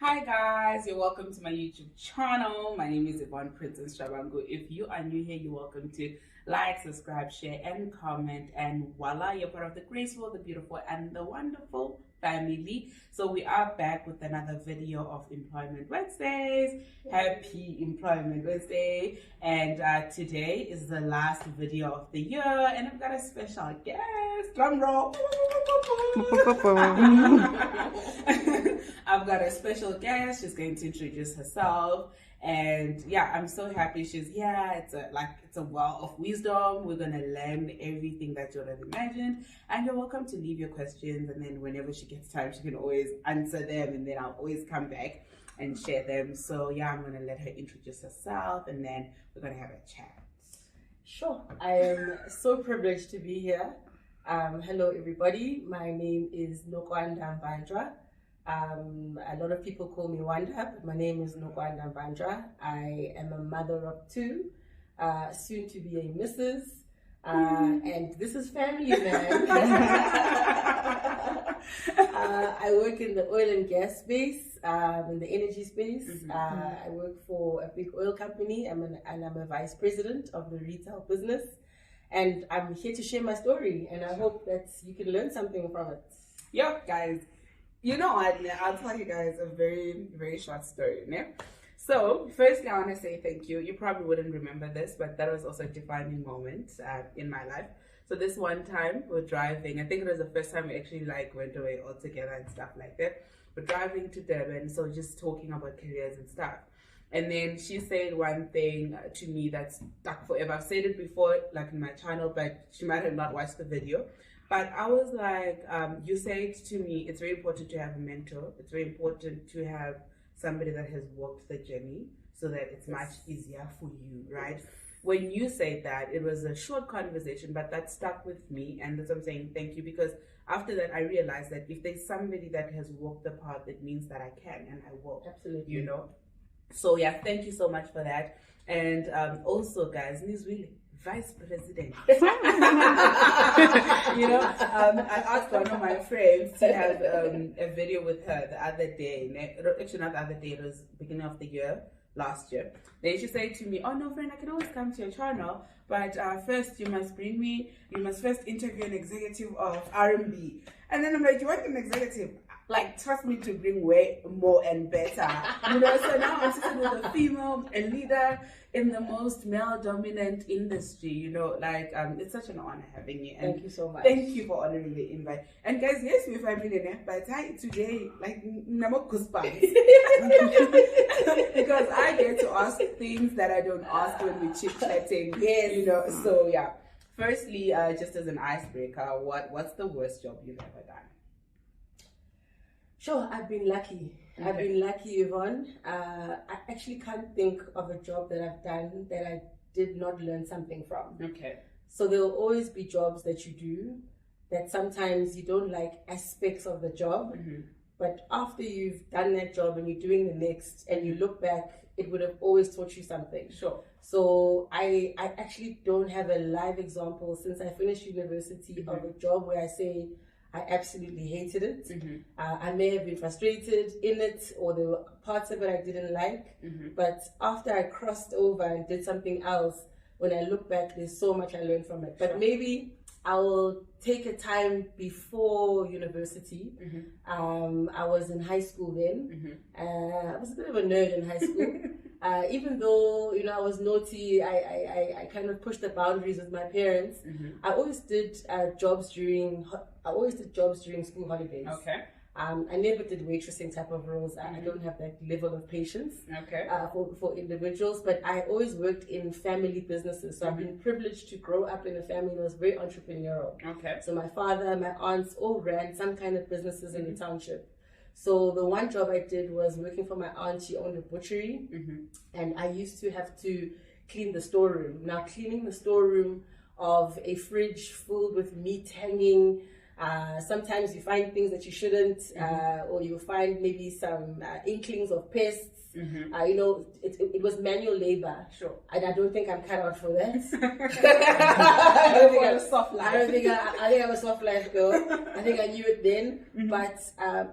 Hi guys, you're welcome to my YouTube channel. My name is Yvonne Princess Shabangu. If you are new here, you're welcome to like, subscribe, share, and comment. And voila, you're part of the graceful, the beautiful, and the wonderful family. So we are back with another video of Employment Wednesdays. Happy Employment Wednesday. And today is the last video of the year, and I've got a special guest. Drum roll. I've got a special guest. She's going to introduce herself, and yeah, I'm so happy she's here. It's a well of wisdom. We're gonna learn everything that you would have imagined, and you're welcome to leave your questions, and then whenever she gets time, she can always answer them, and then I'll always come back and share them. So yeah, I'm gonna let her introduce herself, and then we're gonna have a chat. Sure. I am so privileged to be here. Hello everybody, my name is Nokwanda Mbanjwa. A lot of people call me Wanda, but my name is Nokwanda Mbanjwa. I am a mother of two, soon to be a Mrs. And this is family, man. I work in the oil and gas space, in the energy space. I work for a big oil company, and I'm a vice president of the retail business. And I'm here to share my story, and I hope that you can learn something from it. Yep, guys. You know what? I'll tell you guys a very, very short story. Yeah? So, firstly, I want to say thank you. You probably wouldn't remember this, but that was also a defining moment in my life. So this one time, we're driving. I think it was the first time we actually went away all together and stuff like that. We're driving to Durban, so just talking about careers and stuff. And then she said one thing to me that's stuck forever. I've said it before, in my channel, but she might have not watched the video. But I was like, you said to me, it's very important to have a mentor. It's very important to have somebody that has walked the journey so that it's much easier for you, right? When you said that, it was a short conversation, but that stuck with me. And that's what I'm saying, thank you. Because after that, I realized that if there's somebody that has walked the path, it means that I can and I will. Absolutely. You know? So yeah, thank you so much for that. And also, guys, Nizwili, Vice President. I asked one of my friends to have a video with her the other day. Actually, not the other day, it was beginning of the year, last year. Then she said to me, oh no, friend, I can always come to your channel, but first you must first interview an executive of R&B. And then I'm like, you want an executive? Trust me to bring way more and better. So now I'm sitting with a female, a leader in the most male-dominant industry. It's such an honor having you. And thank you so much. Thank you for honoring the invite. And guys, yes, we're family, but today, namo goosebumps. Because I get to ask things that I don't ask when we're chit-chatting. Yes. So yeah. Firstly, just as an icebreaker, what's the worst job you've ever done? Sure, I've been lucky. Okay. I've been lucky, Yvonne. I actually can't think of a job that I've done that I did not learn something from. Okay. So there will always be jobs that you do that sometimes you don't like aspects of the job, but after you've done that job and you're doing the next and you look back, it would have always taught you something. Sure. So I actually don't have a live example since I finished university of a job where I say, I absolutely hated it. I may have been frustrated in it, or there were parts of it I didn't like. But after I crossed over and did something else, when I look back, there's so much I learned from it. But maybe I will take a time before university. I was in high school then. I was a bit of a nerd in high school. Even though I was naughty, I kind of pushed the boundaries with my parents. I always did jobs during school holidays. Okay. I never did waitressing type of roles. I don't have that level of patience. Okay. For individuals, but I always worked in family businesses. So I've been privileged to grow up in a family that was very entrepreneurial. Okay. So my father, my aunts all ran some kind of businesses in the township. So the one job I did was working for my aunt. She owned a butchery, and I used to have to clean the storeroom. Now, cleaning the storeroom of a fridge filled with meat hanging, Sometimes you find things that you shouldn't, or you find maybe some inklings of pests. You know, it was manual labor. Sure. And I don't think I'm cut out for that. I don't think I'm a soft life. I think I'm a soft life girl. I think I knew it then. But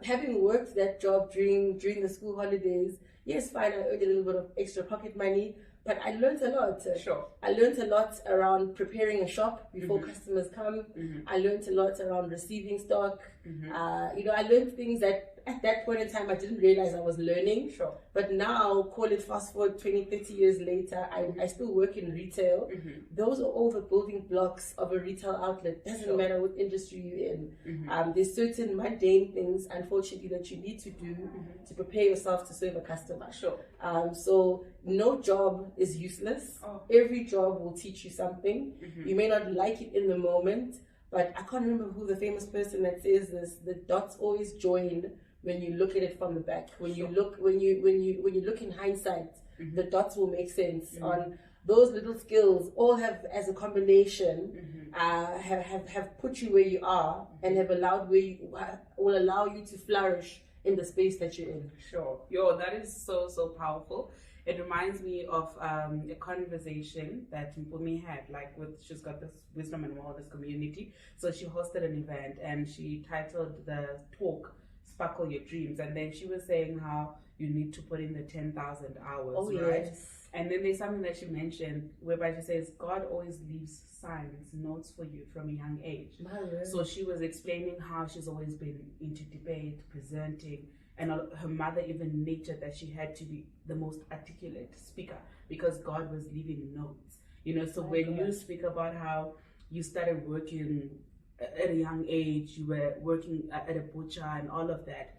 having worked that job during the school holidays, yes, fine, I earned a little bit of extra pocket money, but I learned a lot. Sure. I learned a lot around preparing a shop before customers come. I learned a lot around receiving stock. You know, I learned things that at that point in time I didn't realize I was learning. Sure. But now, call it fast forward 20, 30 years later, I still work in retail. Those are all the building blocks of a retail outlet. Doesn't matter what industry you're in. There's certain mundane things, unfortunately, that you need to do to prepare yourself to serve a customer. Sure. So no job is useless. Every job will teach you something. You may not like it in the moment, but I can't remember who the famous person that says this. The dots always join when you look at it from the back. When you look in hindsight, the dots will make sense on those little skills. All have, as a combination, have put you where you are and have allowed will allow you to flourish in the space that you're in. Sure. Yo, that is so powerful. It reminds me of a conversation that Mpumi had, she's got this wisdom and wellness community. So she hosted an event and she titled the talk Sparkle Your Dreams. And then she was saying how you need to put in the 10,000 hours, right? Yes. And then there's something that she mentioned whereby she says, God always leaves signs, notes for you from a young age. So she was explaining how she's always been into debate, presenting, and her mother even nurtured that she had to be the most articulate speaker because God was leaving notes. You know, so when you speak about how you started working at a young age, you were working at a butcher and all of that,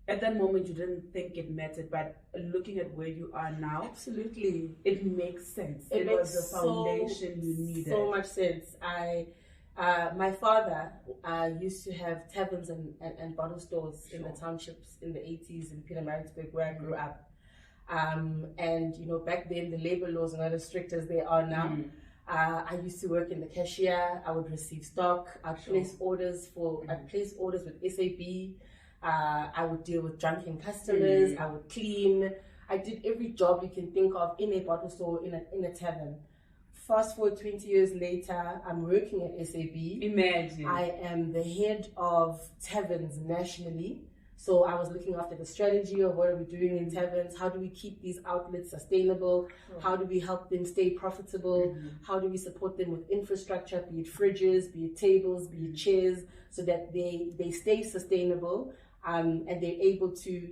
at that moment you didn't think it mattered, but looking at where you are now, absolutely, it makes sense. It was the foundation you needed. So much sense. My father used to have taverns and bottle stores in the townships in the 80s in Pietermaritzburg where I grew up. And you know, back then the labor laws are not as strict as they are now. I used to work in the cashier. I would receive stock. I'd place orders with SAB. I would deal with drunken customers. I would clean. I did every job you can think of in a bottle store, in a tavern. Fast forward 20 years later, I'm working at SAB. Imagine. I am the head of taverns nationally. So I was looking after the strategy of what are we doing in taverns, how do we keep these outlets sustainable, how do we help them stay profitable, how do we support them with infrastructure, be it fridges, be it tables, be it chairs, so that they stay sustainable and they're able to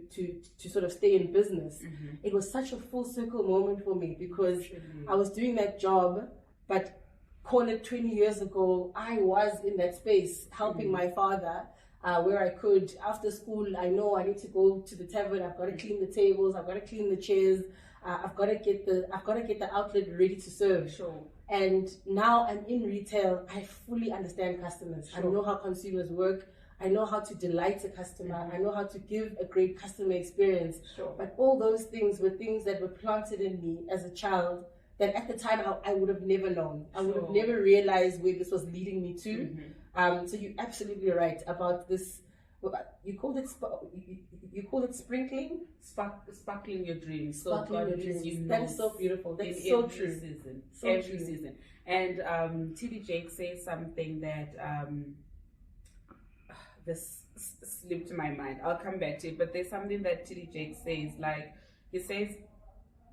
sort of stay in business. It was such a full circle moment for me because I was doing that job, but call it 20 years ago, I was in that space helping my father. Where I could, after school, I know I need to go to the tavern. I've got to clean the tables. I've got to clean the chairs. I've got to get the outlet ready to serve. Sure. And now I'm in retail. I fully understand customers. I know how consumers work. I know how to delight a customer. I know how to give a great customer experience. Sure. But all those things were things that were planted in me as a child that at the time I would have never known. I would have never realized where this was leading me to. So you're absolutely right about this. You called it sprinkling, sparkling your dreams. So sparkling your dreams. That is so beautiful. That's so true. Season, every season. And TD Jake says something that this slipped my mind. I'll come back to it. But there's something that TD Jake says. Like he says,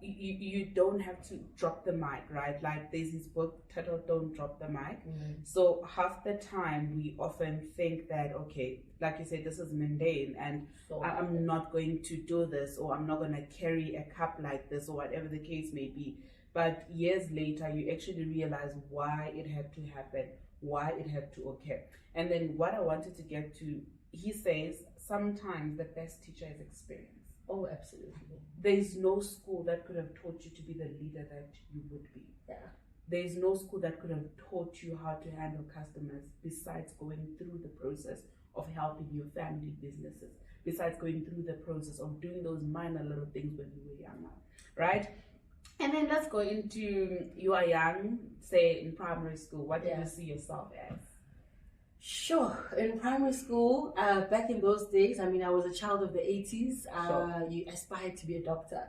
you don't have to drop the mic, right? Like there's his book titled Don't Drop the Mic. So half the time we often think that, okay, like you said, this is mundane and I'm not going to do this, or I'm not going to carry a cup like this, or whatever the case may be. But years later, you actually realize why it had to happen, why it had to occur. And then what I wanted to get to, he says, sometimes the best teacher is experience. Oh, absolutely. There is no school that could have taught you to be the leader that you would be. Yeah. There is no school that could have taught you how to handle customers besides going through the process of helping your family businesses, besides going through the process of doing those minor little things when you were younger, right? And then let's go into, you are young, say in primary school, what did you see yourself as? Sure. In primary school, back in those days, I mean, I was a child of the 80s. You aspired to be a doctor.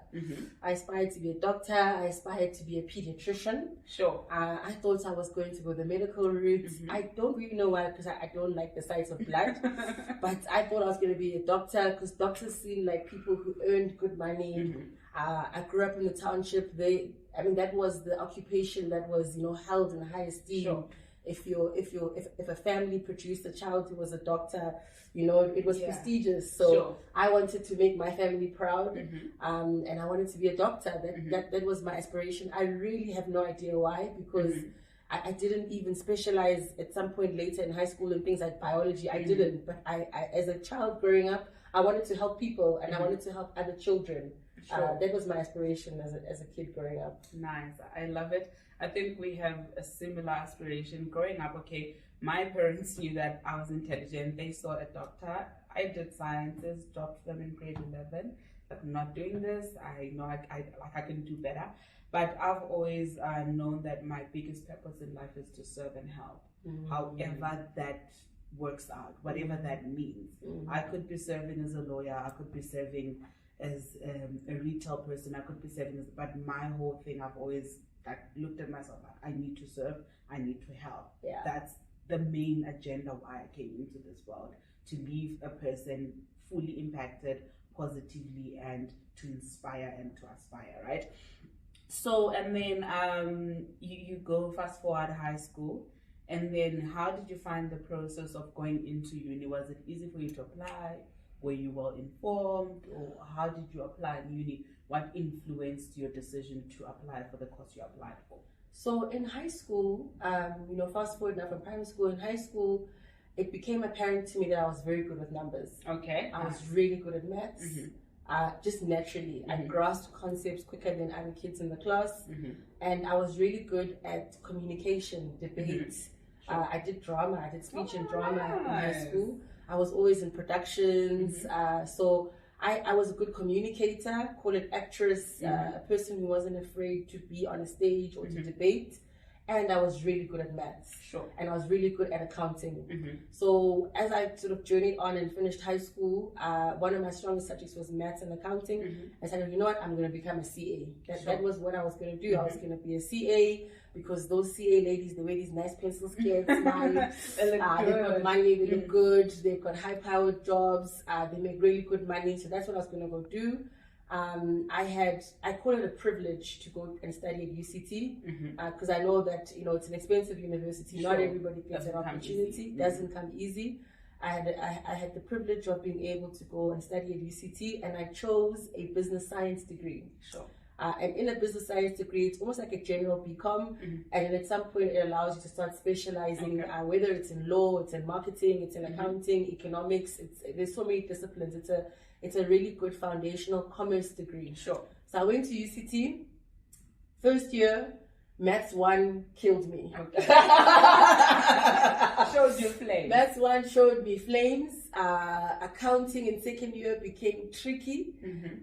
I aspired to be a doctor. I aspired to be a pediatrician. Sure. I thought I was going to go the medical route. I don't really know why, because I don't like the sight of blood. But I thought I was going to be a doctor, because doctors seem like people who earned good money. I grew up in the township. That was the occupation that was, held in high esteem. Sure. If a family produced a child who was a doctor, it was prestigious. So sure. I wanted to make my family proud, and I wanted to be a doctor. That was my aspiration. I really have no idea why, because I didn't even specialize at some point later in high school in things like biology. I didn't, but I as a child growing up, I wanted to help people, and I wanted to help other children. Sure. That was my aspiration as a kid growing up. Nice. I love it. I think we have a similar aspiration. Growing up, okay, my parents knew that I was intelligent. They saw a doctor. I did sciences, dropped them in grade 11. But I'm not doing this. I know I can do better. But I've always known that my biggest purpose in life is to serve and help. However that works out, whatever that means. I could be serving as a lawyer. I could be serving as a retail person. I could be serving as, but my whole thing, I've always looked at myself like, I need to serve, I need to help. Yeah. That's the main agenda why I came into this world, to leave a person fully impacted positively and to inspire and to aspire, right? So, and then you go fast forward high school, and then how did you find the process of going into uni? Was it easy for you to apply? Were you well informed, or how did you apply in uni? What influenced your decision to apply for the course you applied for? So in high school, fast forward now from primary school, in high school, it became apparent to me that I was very good with numbers. Okay. I was really good at maths, just naturally. I grasped concepts quicker than other kids in the class, and I was really good at communication, debates. Sure. I did drama, I did speech and drama in high school. I was always in productions, so I was a good communicator, call it actress, a person who wasn't afraid to be on a stage or to debate. And I was really good at maths. Sure. And I was really good at accounting. So as I sort of journeyed on and finished high school, one of my strongest subjects was maths and accounting. I said, you know what, I'm going to become a CA. That was what I was going to do. I was going to be a CA, because those CA ladies, they wear these nice pencil skirts, they've got money, they look good, they've got high-powered jobs, they make really good money. So that's what I was going to go do. I call it a privilege to go and study at UCT, because I know that it's an expensive university. Not everybody gets that opportunity. Doesn't come easy. I had the privilege of being able to go and study at UCT, and I chose a business science degree. Sure. And in a business science degree, it's almost like a general BCom, and then at some point it allows you to start specializing, whether it's in law, it's in marketing, it's in accounting, economics. There's so many disciplines. It's a really good foundational commerce degree. Sure. So I went to UCT. First year, Maths 1 killed me. Okay. Showed you flames. Maths 1 showed me flames. Accounting in second year became tricky.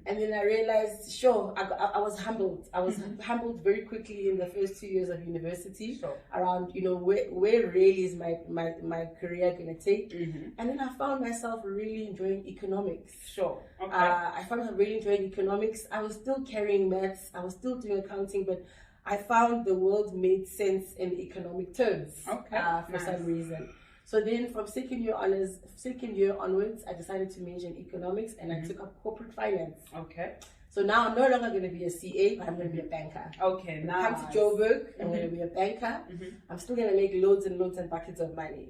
And then I realized, I was humbled. I was humbled very quickly in the first 2 years of university. Sure. Around, where really is my career going to take? And then I found myself really enjoying economics. Sure. Okay. I found myself really enjoying economics. I was still carrying maths. I was still doing accounting, but I found the world made sense in economic terms for some reason. So then from second year onwards, I decided to major in economics, and I took up corporate finance. Okay. So now I'm no longer going to be a CA, but I'm going to be a banker. Okay, nice. Come to Joburg, I'm going to be a banker. I'm still going to make loads and loads and buckets of money.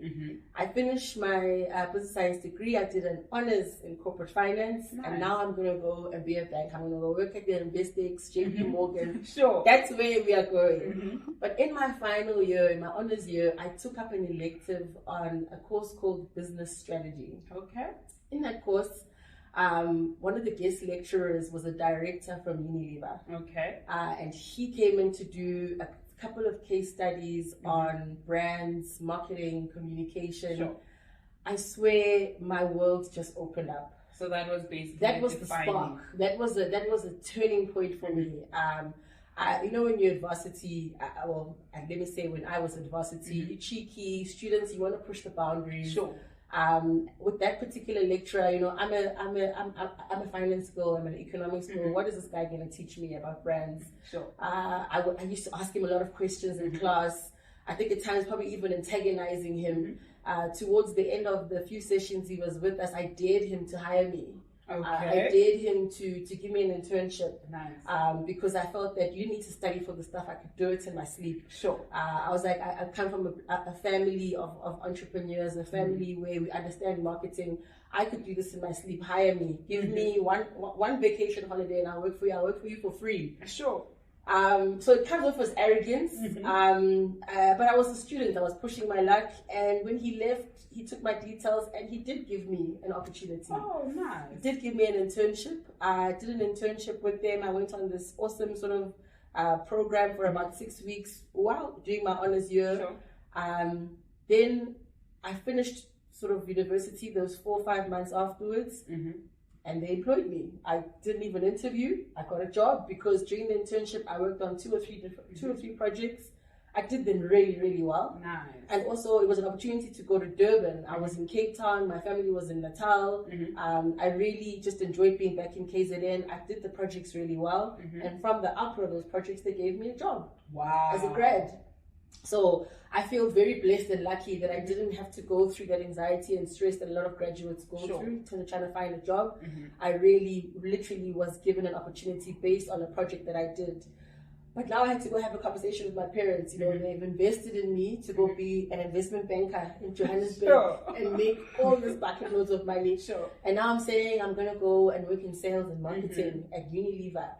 I finished my business science degree. I did an honors in corporate finance, and now I'm going to go and be a banker. I'm going to go work at the Investex, JP Morgan. Sure. That's where we are going. But in my final year, in my honors year, I took up an elective on a course called business strategy. Okay. In that course, one of the guest lecturers was a director from Unilever. Okay. And he came in to do a couple of case studies on brands, marketing, communication. Sure. I swear my world just opened up. So that was basically the spark. That was a turning point for me. You know, when you're at varsity, let me say when I was at varsity, you're cheeky, students, you want to push the boundaries. Sure. With that particular lecturer, you know, I'm a finance girl, I'm an economics girl. What is this guy going to teach me about brands? Sure. I used to ask him a lot of questions in class. I think at times probably even antagonizing him. Towards the end of the few sessions he was with us, I dared him to hire me. Okay. I dared him to give me an internship. Nice. Because I felt that you need to study for the stuff, I could do it in my sleep. Sure. I was like, I come from a family of entrepreneurs, a family where we understand marketing. I could do this in my sleep. Hire me. Give me one vacation holiday and I'll work for you. I'll work for you for free. Sure. So it comes off as arrogance. But I was a student. I was pushing my luck. And when he left, he took my details and he did give me an opportunity. Oh, nice. He did give me an internship. I did an internship with them. I went on this awesome sort of program for about 6 weeks while doing my honors year. Sure. Then I finished sort of university those 4 or 5 months afterwards. And they employed me. I didn't even interview. I got a job because during the internship I worked on two or three projects. I did them really, really well. Nice. And also it was an opportunity to go to Durban. I was in Cape Town. My family was in Natal. I really just enjoyed being back in KZN. I did the projects really well. And from the output of those projects, they gave me a job. Wow. As a grad. So I feel very blessed and lucky that I didn't have to go through that anxiety and stress that a lot of graduates go through trying to find a job. I really, literally was given an opportunity based on a project that I did. But now I had to go have a conversation with my parents. You know, they've invested in me to go be an investment banker in Johannesburg and make all this bucket loads of money. And now I'm saying I'm going to go and work in sales and marketing at Unilever.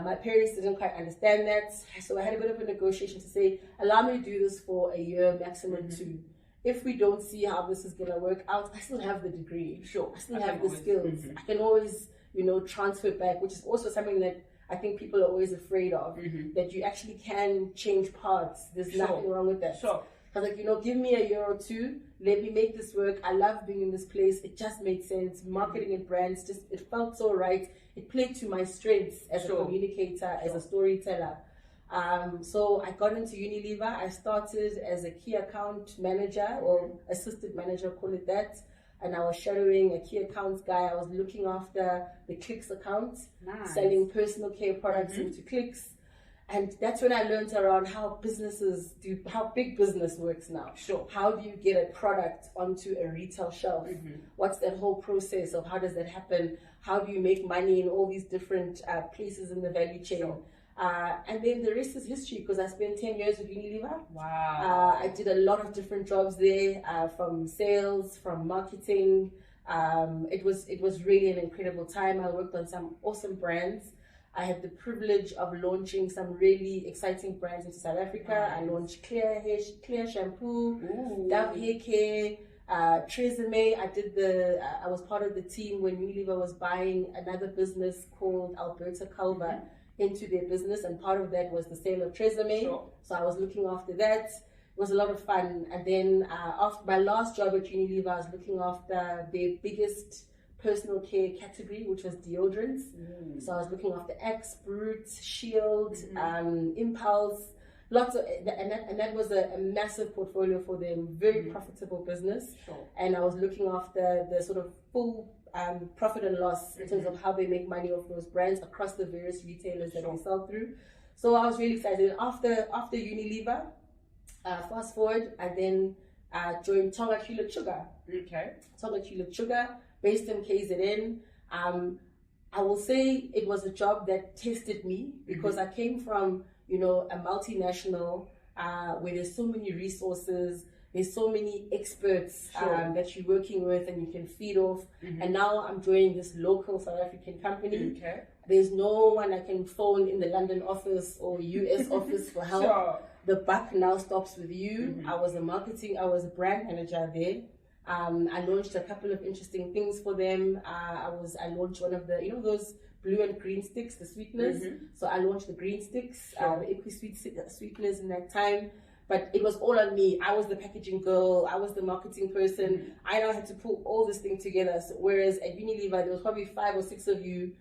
My parents didn't quite understand that. So I had a bit of a negotiation to say, allow me to do this for a year, maximum 2. If we don't see how this is going to work out, I still have the degree. I still have the skills. I can always, you know, transfer back, which is also something that I think people are always afraid of, that you actually can change paths. There's nothing wrong with that. I was like, you know, give me a year or 2. Let me make this work. I love being in this place. It just made sense. Marketing and brands, it felt so right. It played to my strengths as a communicator, as a storyteller. So I got into Unilever. I started as a key account manager or assistant manager, call it that. And I was shadowing a key accounts guy. I was looking after the Clicks account, selling personal care products into Clicks. And that's when I learned around how businesses do, how big business works now. How do you get a product onto a retail shelf? What's that whole process of how does that happen? How do you make money in all these different places in the value chain? And then the rest is history because I spent 10 years with Unilever. I did a lot of different jobs there, from sales, from marketing. It was really an incredible time. I worked on some awesome brands. I had the privilege of launching some really exciting brands into South Africa. I launched Clear Shampoo, Dove Hair Care, Tresemme. I was part of the team when Unilever was buying another business called Alberta Culver into their business, and part of that was the sale of Tresemme. So I was looking after that. It was a lot of fun. And then after my last job at Unilever, I was looking after their biggest personal care category, which was deodorants. So I was looking after Axe, Brute, Shield, Impulse, lots of, and that was a massive portfolio for them, very profitable business. And I was looking after the sort of full profit and loss in terms of how they make money off those brands across the various retailers that they sell through. So I was really excited. After Unilever, fast forward, I then joined Tonga Hewlett Sugar. Tonga Hewlett Sugar, based in KZN. I will say it was a job that tested me because I came from, you know, a multinational where there's so many resources. There's so many experts that you're working with and you can feed off. And now I'm joining this local South African company. There's no one I can phone in the London office or US office for help. The buck now stops with you. I was a brand manager there. I launched a couple of interesting things for them. I launched one of the, you know, those blue and green sticks, the sweeteners. So I launched the green sticks, the equi-sweet sweeteners in that time. But it was all on me. I was the packaging girl. I was the marketing person. I now had to pull all this thing together. So, whereas at Unilever, there was probably 5 or 6 of you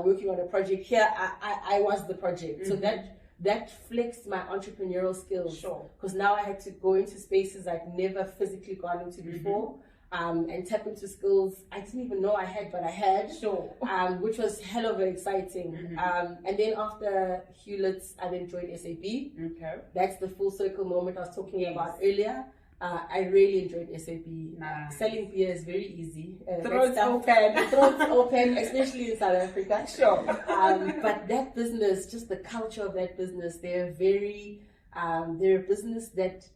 working on a project. Here, I was the project. So that flexed my entrepreneurial skills. Sure. Because now I had to go into spaces I'd never physically gone into before. And tap into skills I didn't even know I had, but I had. Sure. Which was hell of exciting. And then after Hewlett, I then joined SAP. Okay. That's the full circle moment I was talking about earlier. I really enjoyed SAP. Selling beer is very easy. Throats open, especially in South Africa. Sure. But that business, just the culture of that business, they're a business that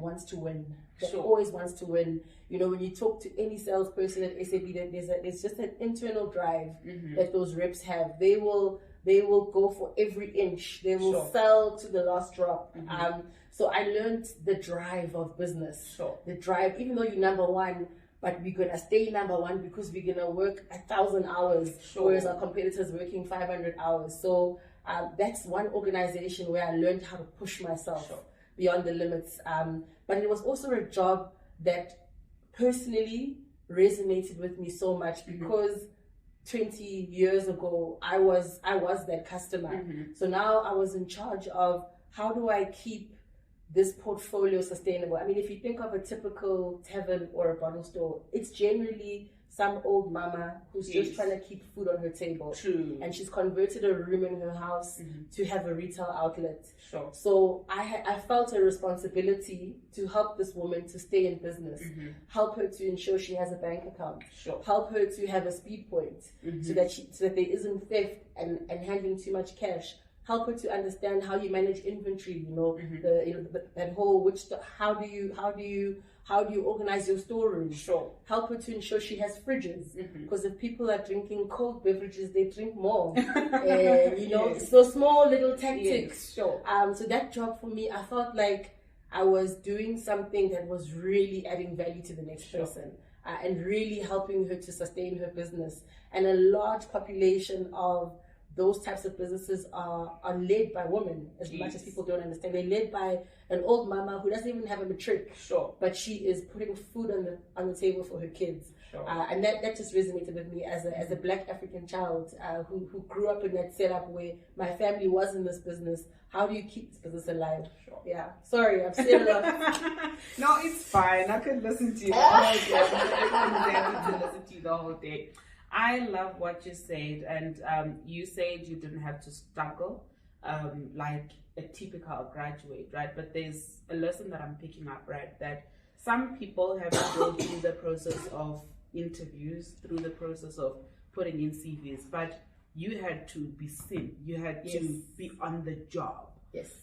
wants to win. That always wants to win. You know, when you talk to any salesperson at SAP, there's just an internal drive that those reps have. They will go for every inch. They will sell to the last drop. So I learned the drive of business. The drive, even though you're number one, but we're gonna stay number one because we're gonna work 1,000 hours, whereas our competitors working 500 hours. So that's one organization where I learned how to push myself beyond the limits. But it was also a job that personally resonated with me so much because 20 years ago I was that customer. So now I was in charge of how do I keep this portfolio sustainable. I mean, if you think of a typical tavern or a bottle store, it's generally some old mama who's just trying to keep food on her table. And she's converted a room in her house to have a retail outlet. So I felt a responsibility to help this woman to stay in business, help her to ensure she has a bank account, help her to have a speed point so that there isn't theft and handling too much cash. Help her to understand how you manage inventory. That whole how do you organize your storeroom? Help her to ensure she has fridges, because if people are drinking cold beverages, they drink more. So small little tactics. So that job for me, I felt like I was doing something that was really adding value to the next person, and really helping her to sustain her business. And a large population of those types of businesses are led by women, as much as people don't understand. They're led by an old mama who doesn't even have a matric, but she is putting food on the table for her kids. And that just resonated with me as a Black African child who grew up in that setup where my family was in this business. How do you keep this business alive? Yeah. Sorry, I've said a lot. No, it's fine. I could listen to you the whole day. I could listen to you the whole day. I love what you said, and you said you didn't have to struggle like a typical graduate, right? But there's a lesson that I'm picking up, right? That some people have to go through the process of interviews, through the process of putting in CVs, but you had to be seen, you had to be on the job.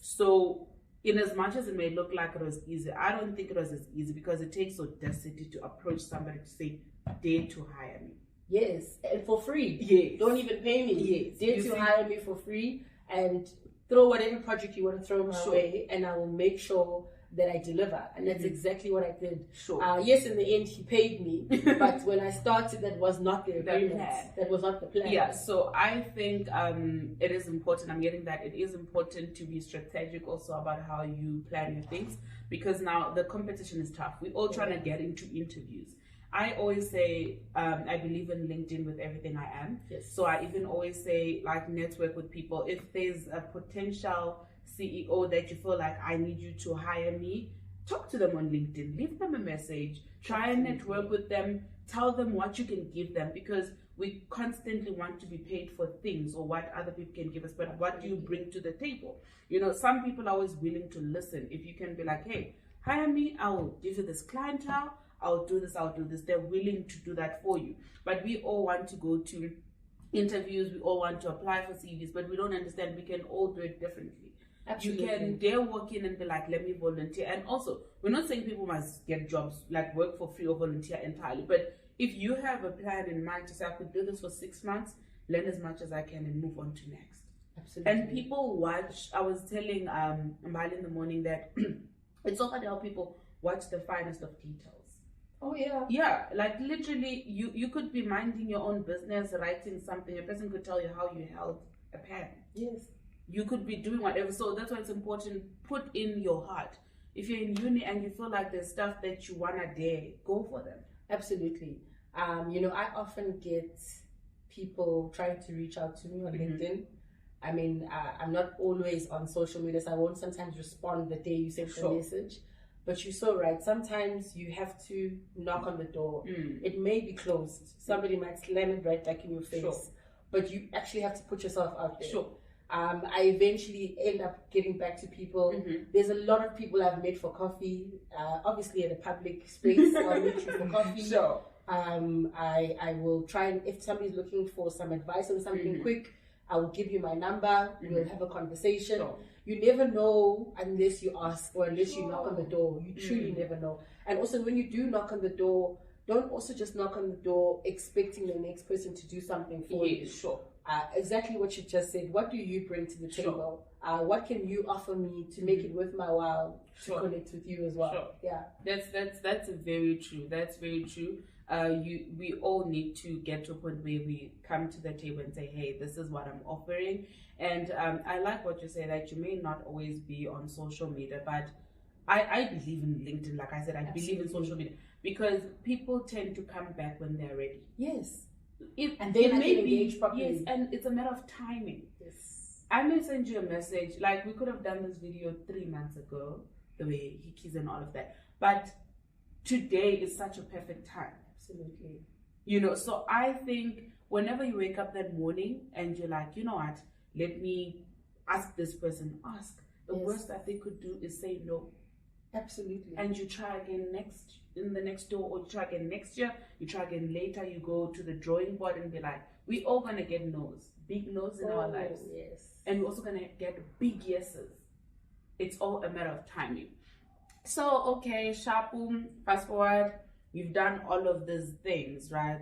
So in as much as it may look like it was easy, I don't think it was as easy, because it takes audacity to approach somebody to say, dare to hire me. And for free. Don't even pay me. Dare to hire me for free, and throw whatever project you want to throw my way, and I will make sure that I deliver. And that's exactly what I did. Yes, in the end, he paid me, but when I started, that was not the agreement. That was not the plan. Yeah, so I think it is important. I'm getting that it is important to be strategic also about how you plan your things, because now the competition is tough. We're all trying to get into interviews. I always say, I believe in LinkedIn with everything I am. So I even always say, like, network with people. If there's a potential CEO that you feel like, I need you to hire me, talk to them on LinkedIn, leave them a message, try and network with them, tell them what you can give them, because we constantly want to be paid for things or what other people can give us, but what do you bring to the table? You know, some people are always willing to listen. If you can be like, hey, hire me, I will give you this clientele, I'll do this. They're willing to do that for you. But we all want to go to interviews, we all want to apply for CVs, but we don't understand we can all do it differently. You can dare walk in and be like, let me volunteer. And also, we're not saying people must get jobs, like work for free or volunteer entirely. But if you have a plan in mind to say, I could do this for 6 months, learn as much as I can and move on to next. And people watch, I was telling Mbali in the morning that it's so hard to help people watch the finest of details. Yeah, like literally you could be minding your own business, writing something, a person could tell you how you held a pen. You could be doing whatever. So that's why it's important, put in your heart. If you're in uni and you feel like there's stuff that you wanna dare, go for them. Absolutely. I often get people trying to reach out to me on LinkedIn. I mean, I'm not always on social media, so I won't sometimes respond the day you send the message. But you're so right. Sometimes you have to knock on the door. It may be closed. Somebody might slam it right back in your face. But you actually have to put yourself out there. I eventually end up getting back to people. There's a lot of people I've met for coffee, obviously at a public space. I'll meet you for coffee. I will try, and if somebody's looking for some advice on something quick, I will give you my number. We'll have a conversation. You never know unless you ask or unless you knock on the door. You truly never know. And also, when you do knock on the door, don't also just knock on the door expecting the next person to do something for you. Exactly what you just said. What do you bring to the table? What can you offer me to make it worth my while to connect with you as well? That's very true. That's very true. We all need to get to a point where we come to the table and say, hey, this is what I'm offering. And I like what you say, that you may not always be on social media, but I believe in LinkedIn. Like I said, I believe in social media because people tend to come back when they're ready. And they may engage properly. Yes, and it's a matter of timing. I may send you a message, like we could have done this video 3 months ago, the way he keys and all of that. But today is such a perfect time. Absolutely. You know, so I think whenever you wake up that morning and you're like, you know what, let me ask this person, the worst that they could do is say no. Absolutely. And you try again in the next door, or you try again next year, you try again later, you go to the drawing board and be like, we all gonna get no's, big no's in our lives. And we're also gonna get big yeses. It's all a matter of timing. So, okay, Shapum, fast forward, you've done all of these things, right?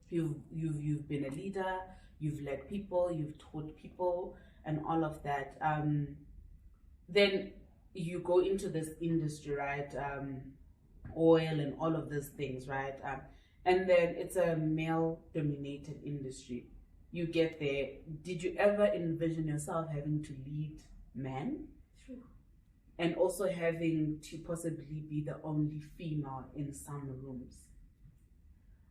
You've been a leader, you've led people, you've taught people, and all of that. Then you go into this industry, right? Oil and all of these things, right? And then it's a male-dominated industry. You get there. Did you ever envision yourself having to lead men? And also having to possibly be the only female in some rooms?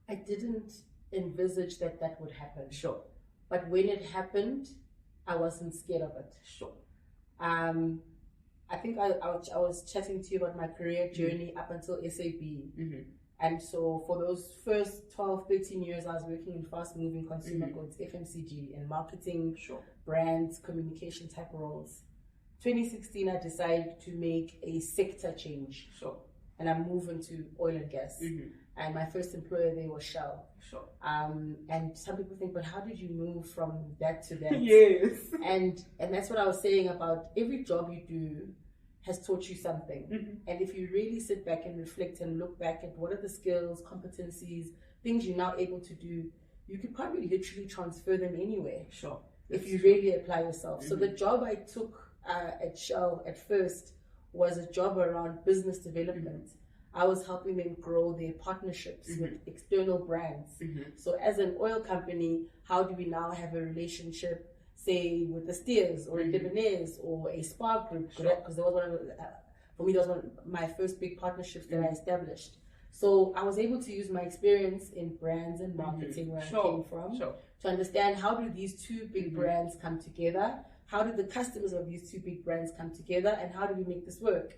I didn't envisage that would happen. But when it happened, I wasn't scared of it. I think I was chatting to you about my career journey up until SAB. And so for those first 12, 13 years, I was working in fast-moving consumer goods, FMCG, and marketing, brands, communication type roles. 2016, I decided to make a sector change. And I moved into oil and gas. And my first employer there was Shell. And some people think, but how did you move from that to that? And that's what I was saying about every job you do has taught you something. And if you really sit back and reflect and look back at what are the skills, competencies, things you're now able to do, you could probably literally transfer them anywhere. If you really apply yourself. So the job I took at Shell at first was a job around business development. I was helping them grow their partnerships with external brands. So as an oil company, how do we now have a relationship, say, with the Steers or a Debonair's or a Spa Group? Because there was for me, that was one of my first big partnerships that I established. So I was able to use my experience in brands and marketing where I came from to understand how do these two big brands come together, how do the customers of these two big brands come together, and how do we make this work?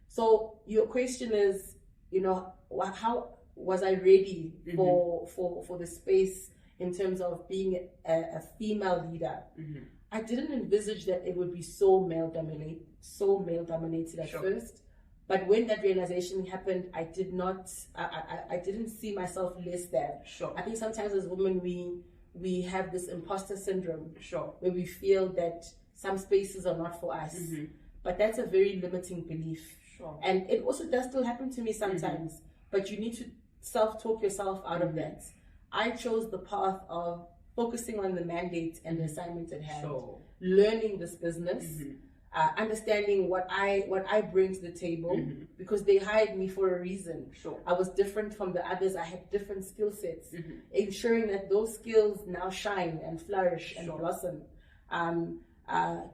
So your question is, you know, how was I ready for the space in terms of being a female leader? I didn't envisage that it would be so male dominated at first. But when that realization happened, I didn't see myself less than. I think sometimes as women we have this imposter syndrome where we feel that some spaces are not for us. But that's a very limiting belief. And it also does still happen to me sometimes. But you need to self-talk yourself out of that. I chose the path of focusing on the mandate and the assignment at hand, learning this business, understanding what I bring to the table, because they hired me for a reason. I was different from the others. I had different skill sets, ensuring that those skills now shine and flourish and blossom.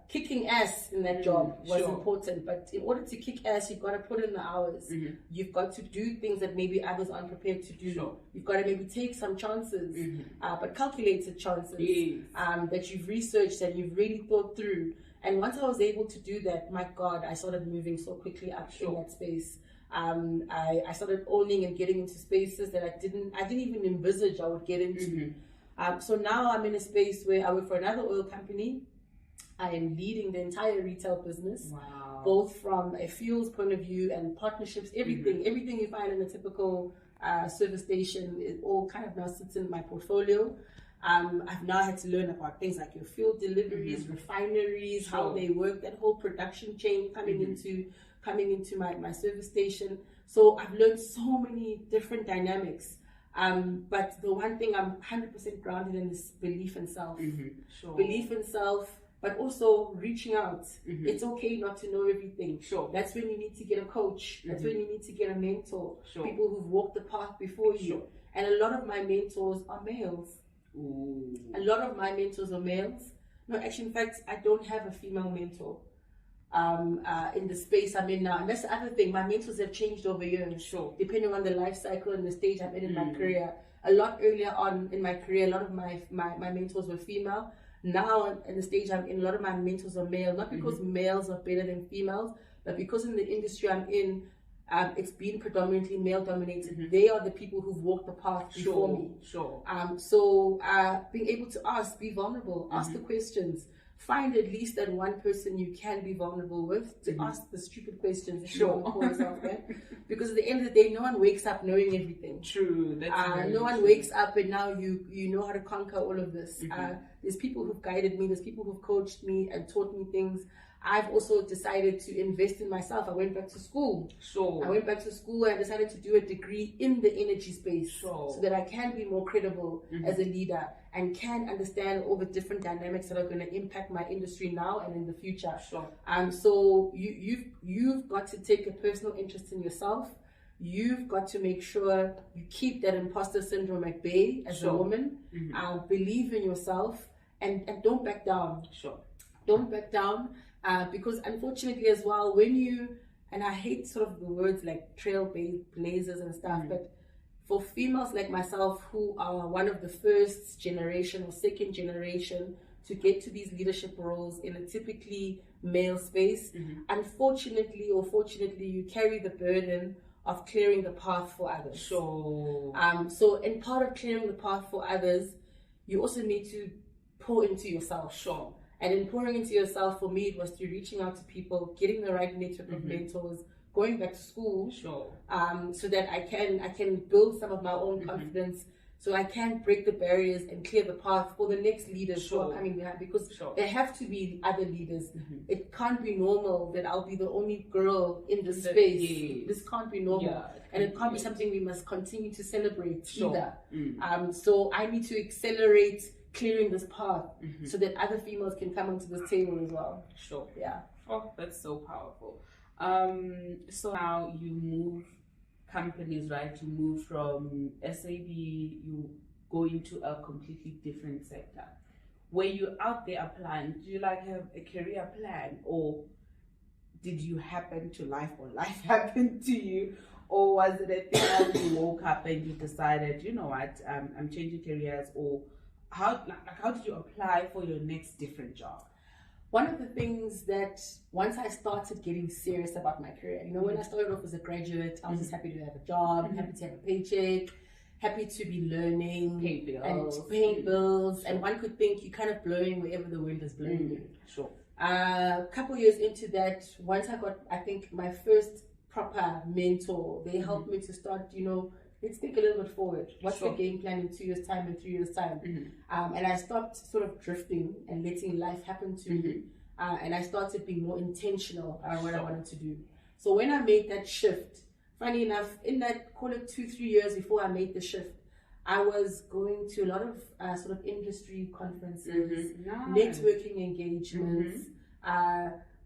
kicking ass in that job was important, but in order to kick ass, you've got to put in the hours. You've got to do things that maybe others aren't prepared to do. You've got to maybe take some chances, but calculated chances that you've researched and you've really thought through. And once I was able to do that, my God, I started moving so quickly up in that space. I started owning and getting into spaces that I didn't even envisage I would get into. So now I'm in a space where I work for another oil company. I am leading the entire retail business, both from a fuels point of view and partnerships, everything you find in a typical service station, it all kind of now sits in my portfolio. I've now had to learn about things like your fuel deliveries, refineries, how they work, that whole production chain coming into my service station. So I've learned so many different dynamics. But the one thing I'm 100% grounded in is belief in self. Belief in self, but also reaching out. It's okay not to know everything. That's when you need to get a coach. That's when you need to get a mentor. People who've walked the path before you. And a lot of my mentors are males. A lot of my mentors are males. No, actually, in fact, I don't have a female mentor in the space I'm in now. And that's the other thing. My mentors have changed over years. Depending on the life cycle and the stage I'm in my career. A lot earlier on in my career, a lot of my mentors were female. Now, in the stage I'm in, a lot of my mentors are male. Not because males are better than females, but because in the industry I'm in, it's been predominantly male dominated. They are the people who've walked the path before me. So being able to be vulnerable, ask the questions, find at least that one person you can be vulnerable with to ask the stupid questions if you want to call yourself that. Because at the end of the day, no one wakes up knowing everything. No one wakes up and now you know how to conquer all of this. There's people who've guided me, there's people who've coached me and taught me things. I've also decided to invest in myself. I went back to school. I went back to school and decided to do a degree in the energy space so that I can be more credible as a leader and can understand all the different dynamics that are going to impact my industry now and in the future. So you've got to take a personal interest in yourself. You've got to make sure you keep that imposter syndrome at bay as a woman. Believe in yourself and don't back down. Don't back down. Because unfortunately as well, when you, and I hate sort of the words like trailblazers and stuff, but for females like myself who are one of the first generation or second generation to get to these leadership roles in a typically male space, unfortunately or fortunately, you carry the burden of clearing the path for others. So in part of clearing the path for others, you also need to pour into yourself. And in pouring into yourself, for me, it was through reaching out to people, getting the right network of mentors, going back to school, so that I can build some of my own confidence, so I can break the barriers and clear the path for the next leaders who are coming behind, because there have to be other leaders. It can't be normal that I'll be the only girl in this space. This can't be normal. And it can't be something we must continue to celebrate either. So I need to accelerate clearing this path so that other females can come onto this table as well. Oh, that's so powerful. So now you move companies, right? You move from SAB, you go into a completely different sector. Were you out there applying? Do you like have a career plan, or did you happen to life, or life happened to you? Or was it a thing that you woke up and you decided, you know what, I'm changing careers? Or how did you apply for your next different job? One of the things that once I started getting serious about my career, when I started off as a graduate, I was just happy to have a job, happy to have a paycheck, happy to be learning, paying bills, and one could think you're kind of blowing wherever the wind is blowing you. A couple years into that, once I got, I think, my first proper mentor, they helped me to start, let's think a little bit forward. What's the game plan in 2 years' time and 3 years' time? And I stopped sort of drifting and letting life happen to me. And I started being more intentional around what I wanted to do. So when I made that shift, funny enough, in that, call it 2-3 years before I made the shift, I was going to a lot of sort of industry conferences, networking engagements,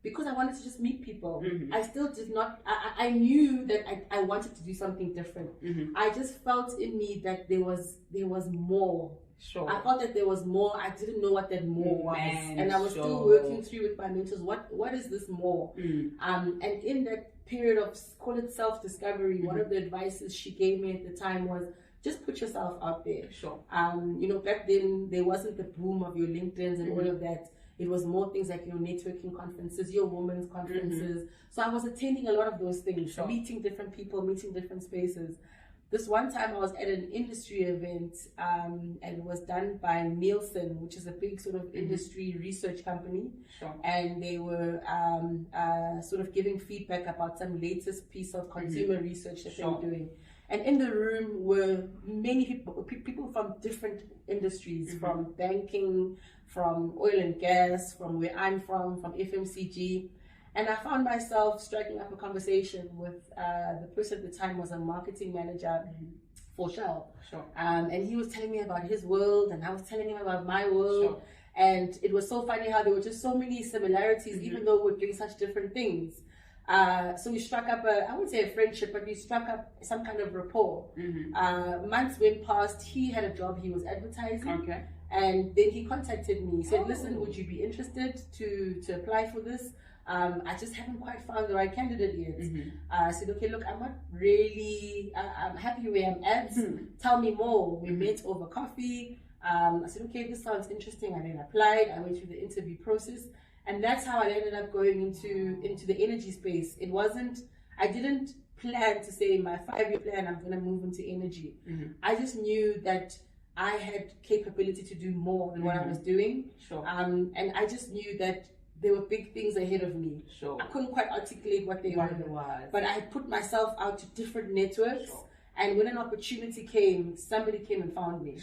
because I wanted to just meet people. I still did not, I knew that I wanted to do something different. I just felt in me that there was more Sure. I thought that there was more. I didn't know what that more was. And I was still working through with my mentors. What is this more? And in that period of, call it self-discovery, one of the advices she gave me at the time was, just put yourself out there. Sure. You know, back then there wasn't the boom of your LinkedIn's and all of that. It was more things like your networking conferences, your women's conferences. So I was attending a lot of those things, meeting different people, meeting different spaces. This one time I was at an industry event, and it was done by Nielsen, which is a big sort of industry research company. And they were sort of giving feedback about some latest piece of consumer research that they were doing. And in the room were many people from different industries, from banking, from oil and gas, from where I'm from FMCG. And I found myself striking up a conversation with the person at the time was a marketing manager for Shell. And he was telling me about his world, and I was telling him about my world. And it was so funny how there were just so many similarities, even though we're doing such different things. So we struck up I wouldn't say a friendship, but we struck up some kind of rapport. Months went past. He had a job he was advertising. And then he contacted me. He said, listen, would you be interested to apply for this? I just haven't quite found the right candidate yet. I said, okay, look, I'm not really, I'm happy where I'm at. Tell me more. We met over coffee. I said, okay, this sounds interesting. I then applied. I went through the interview process. And that's how I ended up going into the energy space. It wasn't, I didn't plan to say in my 5-year plan, I'm going to move into energy. I just knew that I had capability to do more than what I was doing. And I just knew that there were big things ahead of me. I couldn't quite articulate what they were, but I had put myself out to different networks. And when an opportunity came, somebody came and found me.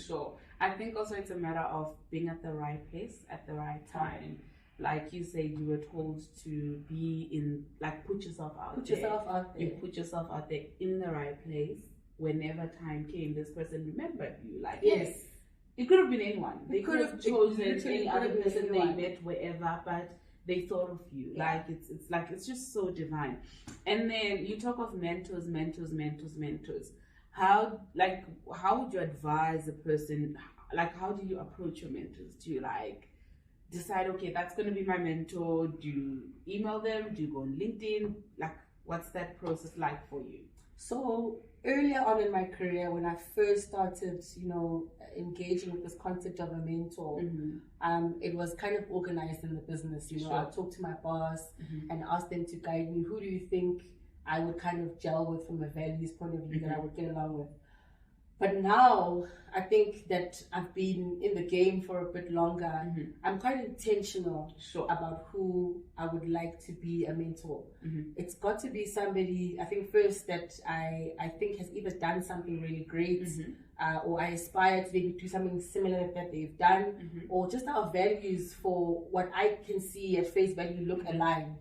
I think also it's a matter of being at the right place at the right time. Like you said, you were told to be in, like, put yourself out there. You put yourself out there in the right place. Whenever time came, this person remembered you. Like, yes, it could have been anyone. They could have chosen any other person they met wherever, but they thought of you. Like, it's just so divine. And then you talk of mentors. How would you advise a person? Like, how do you approach your mentors? Do you decide, okay, that's going to be my mentor? Do you email them? Do you go on LinkedIn? Like, what's that process like for you? So earlier on in my career, when I first started, engaging with this concept of a mentor, it was kind of organized in the business. I talked to my boss and asked them to guide me. Who do you think I would kind of gel with from a values point of view that I would get along with? But now, I think that I've been in the game for a bit longer. I'm quite intentional about who I would like to be a mentor. It's got to be somebody, I think, first that I think has either done something really great, or I aspire to maybe do something similar that they've done, or just our values for what I can see at face value look aligned.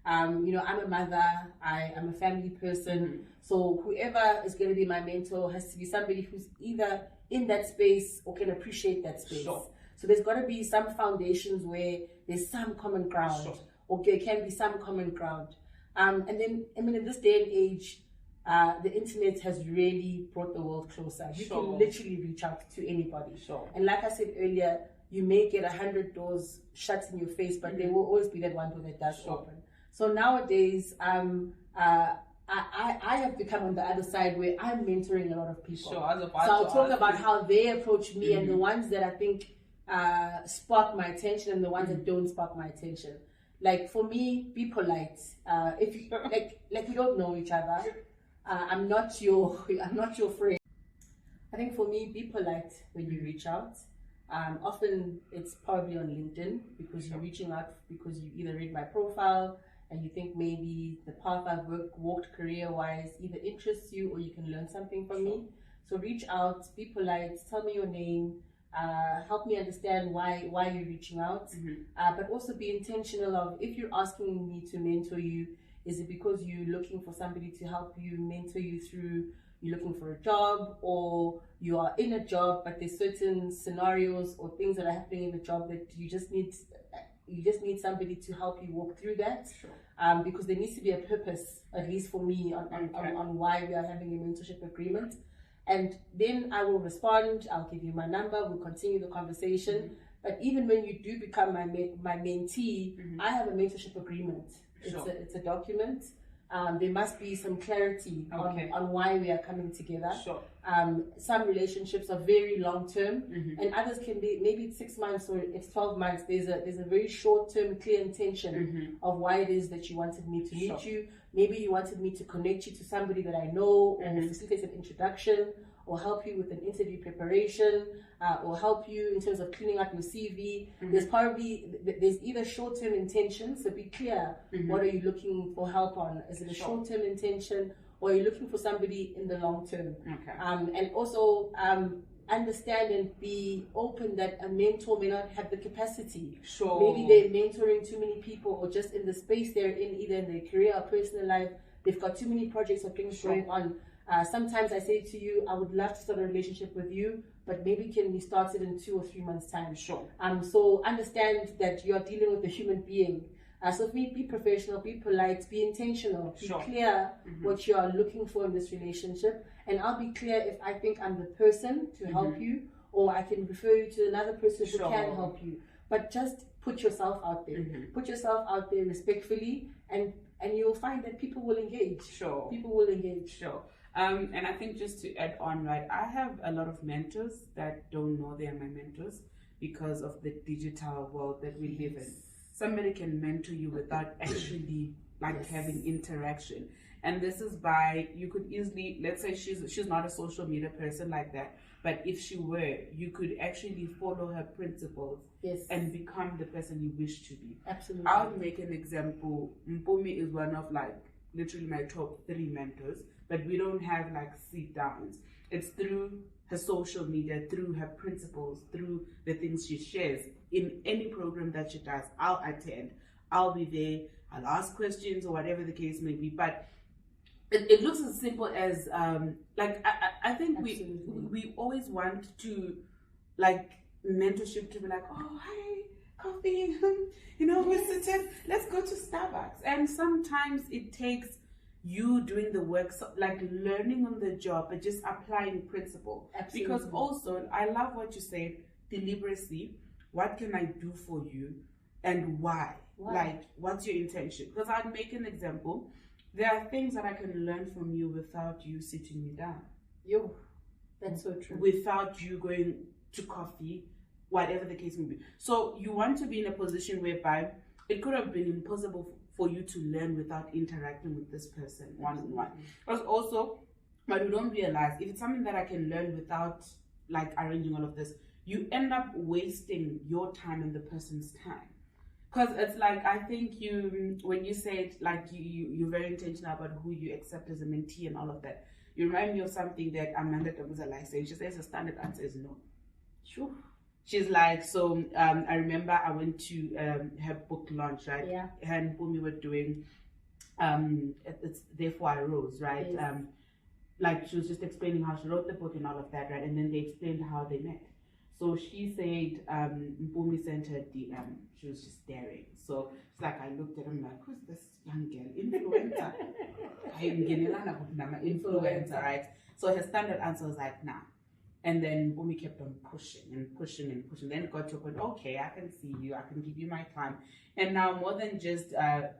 I'm a mother, I'm a family person, so whoever is going to be my mentor has to be somebody who's either in that space or can appreciate that space. So there's got to be some foundations where there's some common ground, or there can be some common ground. And then, in this day and age, the internet has really brought the world closer. You can literally reach out to anybody. And like I said earlier, you may get 100 doors shut in your face, but there will always be that one door that does open. So nowadays, I have become on the other side where I'm mentoring a lot of people. So I'll talk about how they approach me and the ones that I think spark my attention and the ones that don't spark my attention. Like, for me, be polite. If you like we don't know each other, I'm not your friend. I think for me, be polite when you reach out. Often it's probably on LinkedIn because you're reaching out because you either read my profile and you think maybe the path I've walked career-wise either interests you or you can learn something from me. So reach out, be polite, tell me your name, help me understand why you're reaching out, but also be intentional of, if you're asking me to mentor you, is it because you're looking for somebody to help you mentor you through, you're looking for a job, or you are in a job but there's certain scenarios or things that are happening in the job that you just need somebody to help you walk through that, because there needs to be a purpose, at least for me, on why we are having a mentorship agreement. And then I will respond, I'll give you my number, we'll continue the conversation. But even when you do become my mentee, I have a mentorship agreement. Sure. It's a document. There must be some clarity on why we are coming together. Sure. Some relationships are very long term, and others can be maybe it's 6 months or it's 12 months. There's a very short term, clear intention of why it is that you wanted me to meet you. Maybe you wanted me to connect you to somebody that I know, or facilitate an introduction, or help you with an interview preparation, or help you in terms of cleaning up your CV. There's either short-term intention, so be clear, what are you looking for help on? Is it a short-term intention, or are you looking for somebody in the long term? And also understand and be open that a mentor may not have the capacity. Maybe they're mentoring too many people, or just in the space they're in, either in their career or personal life, they've got too many projects or things going on. Sometimes I say to you, I would love to start a relationship with you, but maybe can we start it in 2 or 3 months' time? So understand that you're dealing with a human being. So for me, be professional, be polite, be intentional, be clear what you are looking for in this relationship. And I'll be clear if I think I'm the person to help you, or I can refer you to another person who can help you. But just put yourself out there. Put yourself out there respectfully, and you'll find that people will engage. People will engage. And I think just to add on, right, I have a lot of mentors that don't know they are my mentors because of the digital world that we live in. Somebody can mentor you without actually having interaction. And this is by, you could easily, let's say she's not a social media person like that, but if she were, you could actually follow her principles and become the person you wish to be. Absolutely. I would make an example. Mpumi is one of literally my top 3 mentors, but we don't have sit downs. It's through her social media, through her principles, through the things she shares. In any program that she does, I'll attend, I'll be there, I'll ask questions or whatever the case may be. But it looks as simple as I think we always want to mentorship to be oh hi, coffee, we're sitting, let's go to Starbucks. And sometimes it takes you doing the work, learning on the job, but just applying principle. Because also, I love what you said, deliberacy. What can I do for you, and why? What's your intention? Because I'd make an example. There are things that I can learn from you without you sitting me down. That's so true. Without you going to coffee, whatever the case may be. So you want to be in a position whereby it could have been impossible for you to learn without interacting with this person one-on-one. Because also, but we don't realize, if it's something that I can learn without arranging all of this, you end up wasting your time and the person's time. Because it's I think when you said you're very intentional about who you accept as a mentee and all of that, you remind me of something that Amanda Tabuzalai said. She says the standard answer is no. She's I remember I went to her book launch, right? Her and Bumi were doing it's Therefore I Rose, right? She was just explaining how she wrote the book and all of that, right? And then they explained how they met. So she said Mpumi sent her DM. She was just staring. So it's I looked at him who's this young girl? Influencer. Influencer, right? So her standard answer was nah. And then Mpumi kept on pushing and pushing and pushing. Then it got to a point, okay, I can see you. I can give you my time. And now more than just her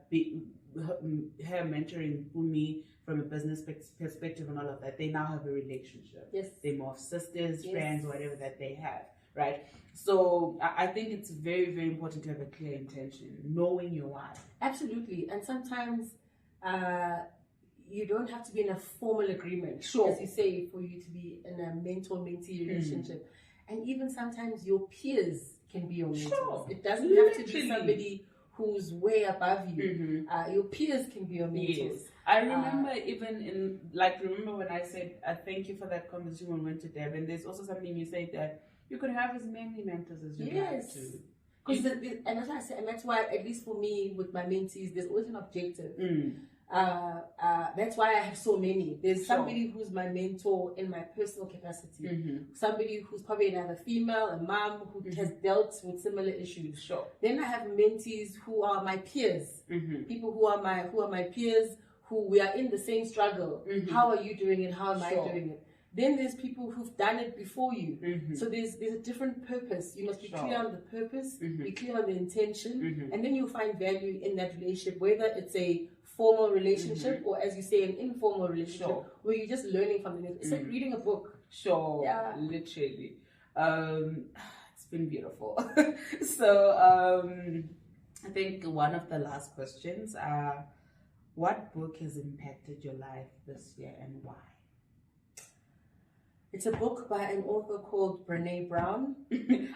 mentoring Mpumi from a business perspective and all of that, they now have a relationship. They're more sisters, friends, whatever that they have, right? So I think it's very, very important to have a clear intention, knowing your why. Absolutely. And sometimes you don't have to be in a formal agreement, as you say, for you to be in a mentor-mentee relationship. And even sometimes your peers can be your mentors. It doesn't have to be somebody who's way above you. Your peers can be your mentors. I remember even in, remember when I said, thank you for that conversation when we went to Devon. There's also something you said that you could have as many mentors as you like to. And that's why I say, and that's why, at least for me, with my mentees, there's always an objective. That's why I have so many. There's somebody who's my mentor in my personal capacity. Somebody who's probably another female, a mom who has dealt with similar issues. Then I have mentees who are my peers. People who are my peers, who we are in the same struggle. How are you doing it? How am I doing it? Then there's people who've done it before you. Mm-hmm. So there's a different purpose. You must be Sure. clear on the purpose, Mm-hmm. be clear on the intention, Mm-hmm. and then you'll find value in that relationship, whether it's a formal relationship or, as you say, an informal relationship, Sure. where you're just learning from it. It's like reading a book. Sure, Yeah. literally. It's been beautiful. So I think one of the last questions are, what book has impacted your life this year and why? It's a book by an author called Brene Brown.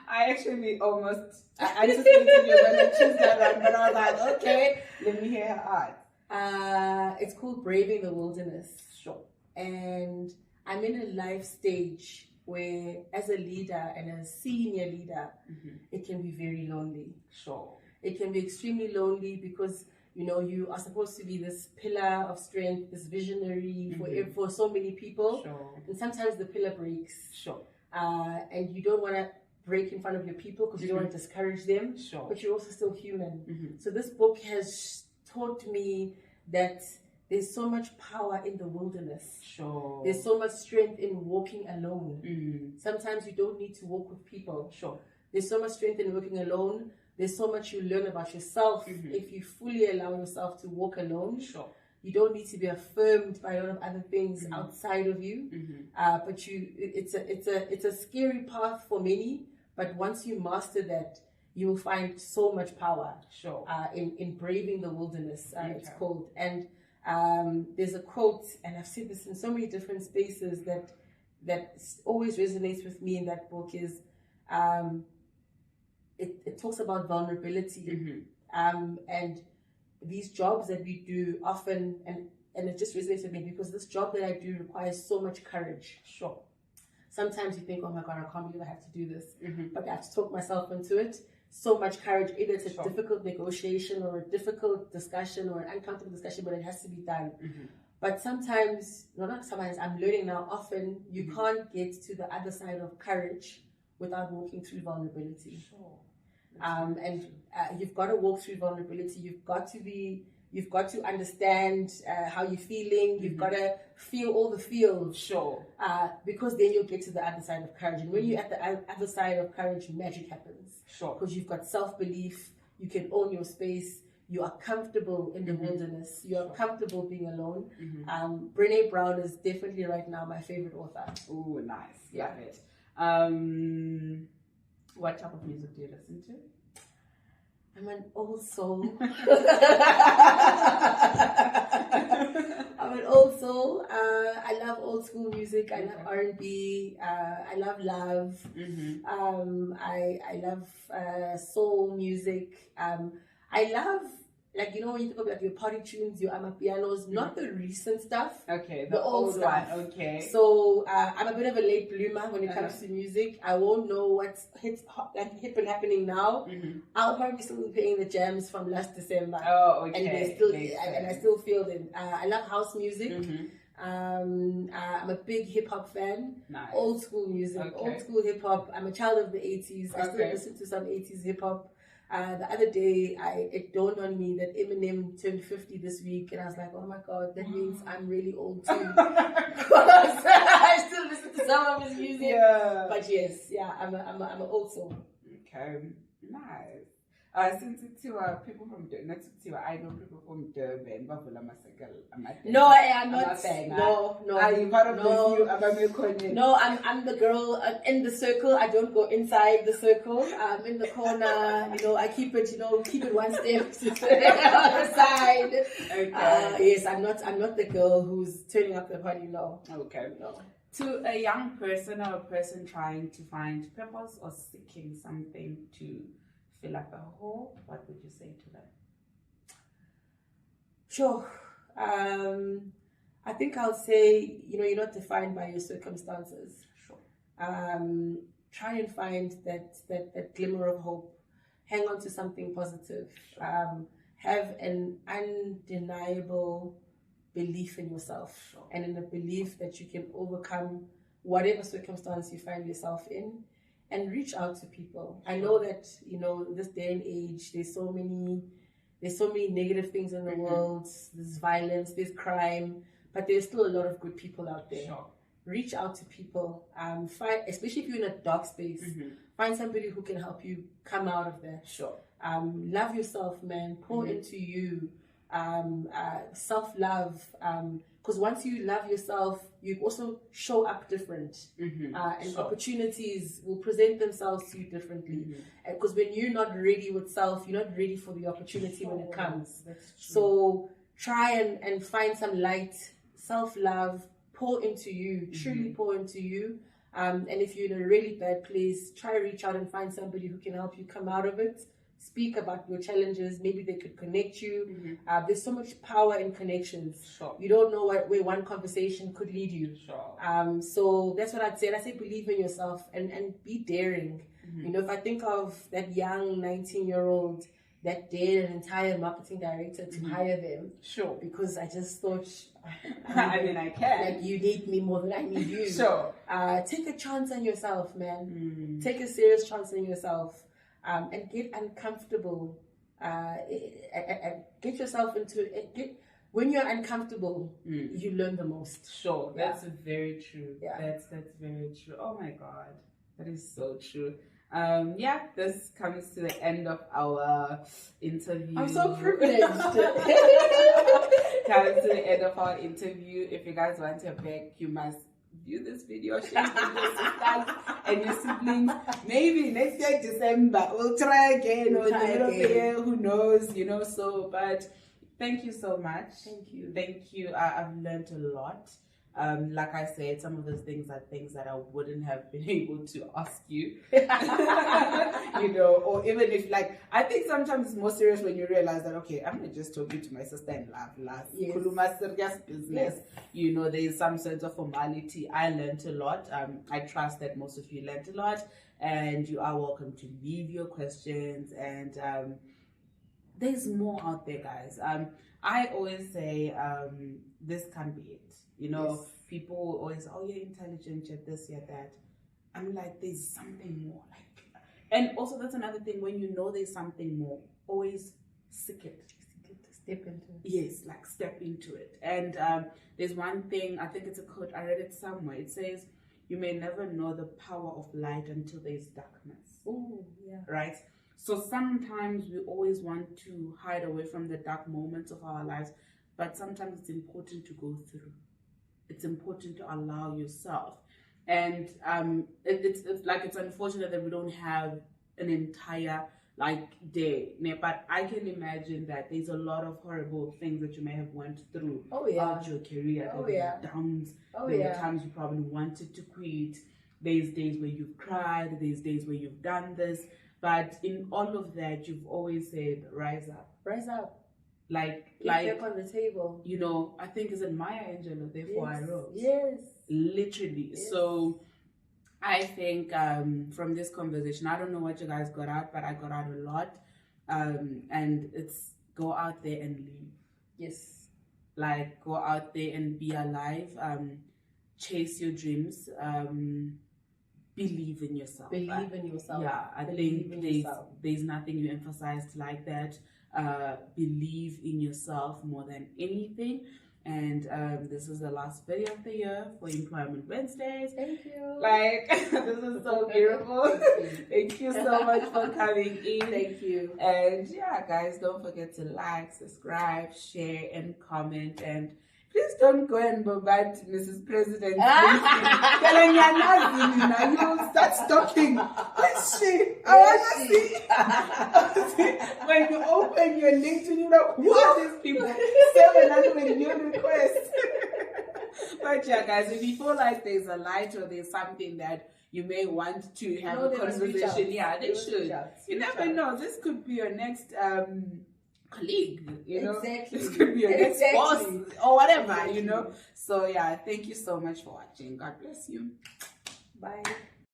I actually almost, I just thinking you're going to choose that one, but I was like, okay, let me hear her art. It's called Braving the Wilderness. Sure. And I'm in a life stage where, as a leader and a senior leader, it can be very lonely. Sure. It can be extremely lonely because, you know, you are supposed to be this pillar of strength, this visionary for so many people. Sure. And sometimes the pillar breaks. Sure. And you don't want to break in front of your people because you don't want to discourage them. Sure. But you're also still human. So this book has taught me that there's so much power in the wilderness. Sure. There's so much strength in walking alone. Sometimes you don't need to walk with people. Sure. There's so much strength in working alone. There's so much you learn about yourself if you fully allow yourself to walk alone. Sure. You don't need to be affirmed by a lot of other things outside of you. But it's a scary path for many. But once you master that, you will find so much power. Sure. In braving the wilderness, it's Okay. called. And there's a quote, and I've said this in so many different spaces that always resonates with me in that book is. It talks about vulnerability and these jobs that we do often, and it just resonates with me because this job that I do requires so much courage. Sure. Sometimes you think, oh my God, I can't believe I have to do this, but I have to talk myself into it. So much courage. Either it's a difficult negotiation or a difficult discussion or an uncomfortable discussion, but it has to be done. But sometimes, no, not sometimes, I'm learning now, often you can't get to the other side of courage without walking through vulnerability. Sure. And you've got to walk through vulnerability. You've got to understand how you're feeling. You've got to feel all the feels. Sure. Because then you'll get to the other side of courage. And when you're at the other side of courage, magic happens. Sure. Because you've got self-belief. You can own your space. You are comfortable in the wilderness. You are comfortable being alone. Brene Brown is definitely right now my favorite author. Oh, nice. Yeah. Love it. What type of music do you listen to? I'm an old soul. I'm an old soul. I love old school music. I love R&B. I love love. I love soul music. I love, like, you know, when you talk about your party tunes, your amapianos, not the recent stuff. Okay, the old stuff. One. Okay. So I'm a bit of a late bloomer when it comes to music. I won't know what's hip and happening now. I'll probably still be playing the jams from last December. Oh, okay. And they still, and I still feel them. I love house music. I'm a big hip hop fan. Nice. Old school music, old school hip hop. I'm a child of the 80s. I still listen to some 80s hip hop. The other day, it dawned on me that Eminem turned 50 this week, and I was like, oh my God, that means I'm really old too. I still listen to some of his music. Yeah. But yes, yeah, I'm an old soul. Okay, nice. Since it's people from Durban, I know people from Durban, No, I'm not. No. Are you part of the few? No, I'm the girl in the circle. I don't go inside the circle. I'm in the corner. You know, I keep it one step to the side. Okay. Yes, I'm not the girl who's turning up the party. No. Okay. No. To a young person or a person trying to find purpose or seeking something to fill up a hole, what would you say to them? Sure. I think I'll say, you're not defined by your circumstances. Sure. Try and find that glimmer of hope. Hang on to something positive. Sure. Have an undeniable belief in yourself and in the belief that you can overcome whatever circumstance you find yourself in, and reach out to people. Sure. I know that, this day and age, there's so many negative things in the world. There's violence, there's crime, but there's still a lot of good people out there. Sure. reach out to people. Find, especially if you're in a dark space, find somebody who can help you come out of that. Sure. Love yourself, man. Pour into you. Self-love. Because once you love yourself, you also show up different. And opportunities will present themselves to you differently. Because when you're not ready with self, you're not ready for the opportunity when it comes. That's true. So try and find some light, self-love, pour into you, truly pour into you. And if you're in a really bad place, try to reach out and find somebody who can help you come out of it. Speak about your challenges. Maybe they could connect you. There's so much power in connections. Sure. You don't know where one conversation could lead you. Sure. So that's what I'd say. And I say believe in yourself and be daring. You know, if I think of that young 19-year-old that dared an entire marketing director to hire them. Sure. Because I just thought, I can. Like, you need me more than I need you. Sure. Take a chance on yourself, man. Take a serious chance on yourself. And get uncomfortable. Get yourself into it. When you're uncomfortable, you learn the most. Sure, that's very true. Yeah. That's very true. Oh my God, that is so true. This comes to the end of our interview. I'm so privileged. Comes to the end of our interview. If you guys want to beg, you must view this video, share it with your sisters and your siblings. Maybe next year December we'll try again, or the middle of the year, who knows, you know. So, but thank you so much. Thank you. I've learned a lot. Like I said, some of those things are things that I wouldn't have been able to ask you. You know, or even if, like, I think sometimes it's more serious when you realize that, okay, I'm not just talking to my sister in love. Kuluma serious business. You know, there's some sense of formality. I learned a lot. I trust that most of you learned a lot, and you are welcome to leave your questions. And there's more out there, guys. I always say, this can't be it. You know, people always, oh, you're intelligent, you're this, you're that. I'm like, there's something more. Like, and also that's another thing, when you know there's something more, always seek it. Step into it. Yes, like step into it. And there's one thing, I think it's a quote, I read it somewhere. It says, you may never know the power of light until there's darkness. Oh, yeah. Right? So sometimes we always want to hide away from the dark moments of our lives, but sometimes it's important to go through. It's important to allow yourself. And it's unfortunate that we don't have an entire day. But I can imagine that there's a lot of horrible things that you may have went through throughout your career. There were downs. There were times you probably wanted to quit. There's days where you've cried. There's days where you've done this. But in all of that, you've always said, rise up. Rise up. Like back on the table. You know, I think it's in Maya Angelou, therefore I rose. Yes. Literally. Yes. So I think from this conversation, I don't know what you guys got out, but I got out a lot. And it's go out there and live. Yes. Like, go out there and be alive. Chase your dreams. Believe in yourself. Believe in yourself. Yeah, I think there's nothing you emphasized like that. Believe in yourself more than anything. And this is the last video of the year for Employment Wednesdays. Thank you. Like, this is so beautiful. Thank you so much for coming in. Thank you. And yeah, guys, don't forget to like, subscribe, share, and comment. And please don't go and bombard Mrs. President. Telling you nothing, you start stalking. Where's she? I want to see. When you open your LinkedIn, you're like, who are these people? 700 new requests. But yeah, guys, if you feel like there's a light or there's something that you may want to have a conversation, they should. You never know. This could be your next colleague, you know. Exactly. This could be your next boss or whatever, you know. So yeah, thank you so much for watching. God bless you. Bye.